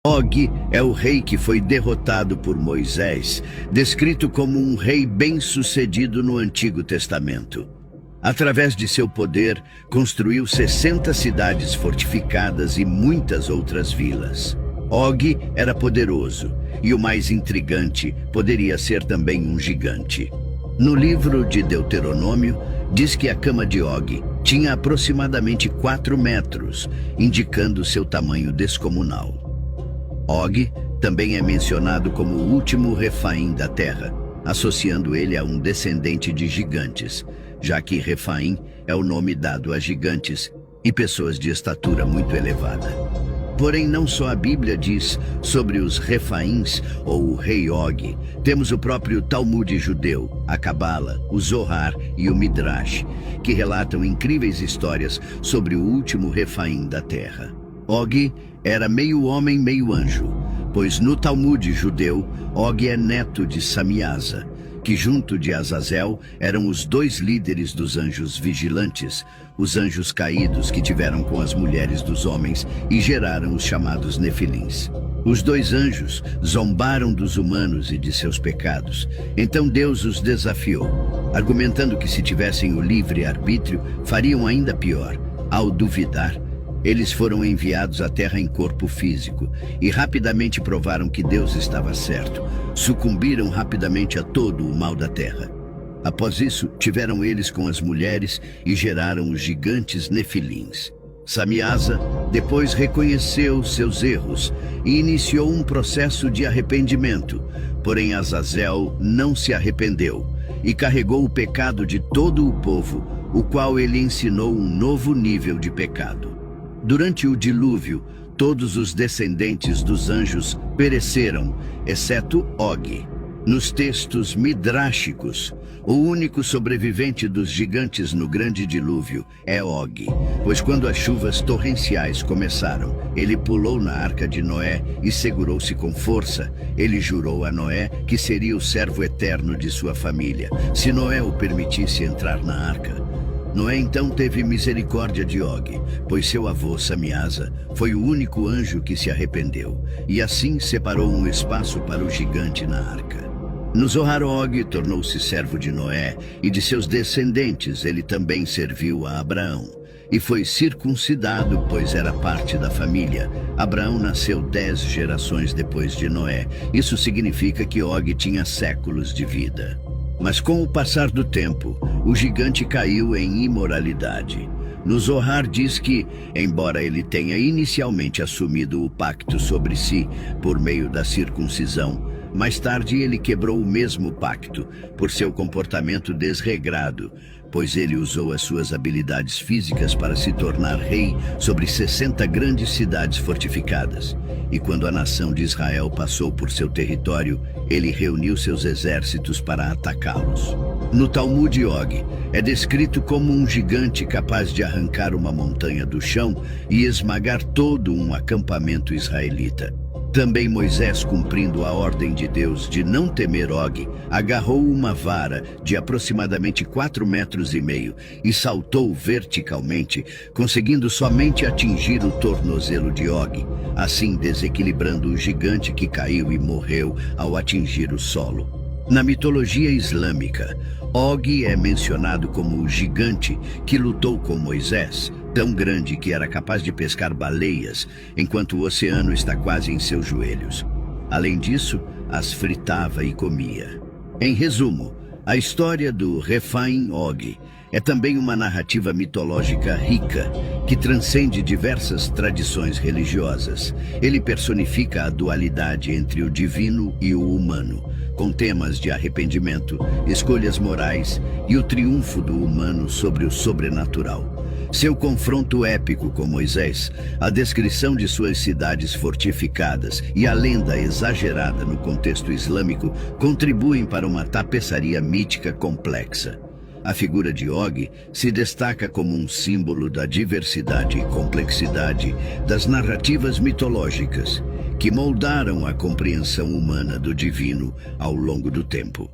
Og é o rei que foi derrotado por Moisés, descrito como um rei bem-sucedido no Antigo Testamento. Através de seu poder, construiu 60 cidades fortificadas e muitas outras vilas. Og era poderoso, e o mais intrigante, poderia ser também um gigante. No livro de Deuteronômio, diz que a cama de Og tinha aproximadamente 4 metros, indicando seu tamanho descomunal. Og também é mencionado como o último Refaim da terra, associando ele a um descendente de gigantes, já que Refaim é o nome dado a gigantes e pessoas de estatura muito elevada. Porém, não só a Bíblia diz sobre os Refaíns ou o rei Og, temos o próprio Talmud judeu, a Cabala, o Zohar e o Midrash, que relatam incríveis histórias sobre o último Refaim da terra. Og era meio homem, meio anjo, pois no Talmud judeu, Og é neto de Samiasa, que junto de Azazel eram os 2 líderes dos anjos vigilantes, os anjos caídos que tiveram com as mulheres dos homens e geraram os chamados Nefilins. Os 2 anjos zombaram dos humanos e de seus pecados. Então Deus os desafiou, argumentando que se tivessem o livre-arbítrio, fariam ainda pior. Ao duvidar, eles foram enviados à terra em corpo físico e rapidamente provaram que Deus estava certo. Sucumbiram rapidamente a todo o mal da terra. Após isso, tiveram eles com as mulheres e geraram os gigantes Nefilins. Samiasa depois reconheceu seus erros e iniciou um processo de arrependimento. Porém, Azazel não se arrependeu e carregou o pecado de todo o povo, o qual ele ensinou um novo nível de pecado. Durante o dilúvio, todos os descendentes dos anjos pereceram, exceto Og. Nos textos midráshicos, o único sobrevivente dos gigantes no grande dilúvio é Og, pois quando as chuvas torrenciais começaram, ele pulou na arca de Noé e segurou-se com força. Ele jurou a Noé que seria o servo eterno de sua família, se Noé o permitisse entrar na arca. Noé então teve misericórdia de Og, pois seu avô Samiasa foi o único anjo que se arrependeu, e assim separou um espaço para o gigante na arca. No Zohar, Og tornou-se servo de Noé, e de seus descendentes ele também serviu a Abraão, e foi circuncidado, pois era parte da família. Abraão nasceu 10 gerações depois de Noé. Isso significa que Og tinha séculos de vida. Mas com o passar do tempo, o gigante caiu em imoralidade. No Zohar diz que, embora ele tenha inicialmente assumido o pacto sobre si por meio da circuncisão, mais tarde ele quebrou o mesmo pacto por seu comportamento desregrado, pois ele usou as suas habilidades físicas para se tornar rei sobre 60 grandes cidades fortificadas. E quando a nação de Israel passou por seu território, ele reuniu seus exércitos para atacá-los. No Talmud, Og é descrito como um gigante capaz de arrancar uma montanha do chão e esmagar todo um acampamento israelita. Também Moisés, cumprindo a ordem de Deus de não temer Og, agarrou uma vara de aproximadamente 4,5 metros e saltou verticalmente, conseguindo somente atingir o tornozelo de Og, assim desequilibrando o gigante que caiu e morreu ao atingir o solo. Na mitologia islâmica, Og é mencionado como o gigante que lutou com Moisés, tão grande que era capaz de pescar baleias, enquanto o oceano está quase em seus joelhos. Além disso, as fritava e comia. Em resumo, a história do Refaim Og é também uma narrativa mitológica rica, que transcende diversas tradições religiosas. Ele personifica a dualidade entre o divino e o humano, com temas de arrependimento, escolhas morais e o triunfo do humano sobre o sobrenatural. Seu confronto épico com Moisés, a descrição de suas cidades fortificadas e a lenda exagerada no contexto islâmico contribuem para uma tapeçaria mítica complexa. A figura de Og se destaca como um símbolo da diversidade e complexidade das narrativas mitológicas, que moldaram a compreensão humana do divino ao longo do tempo.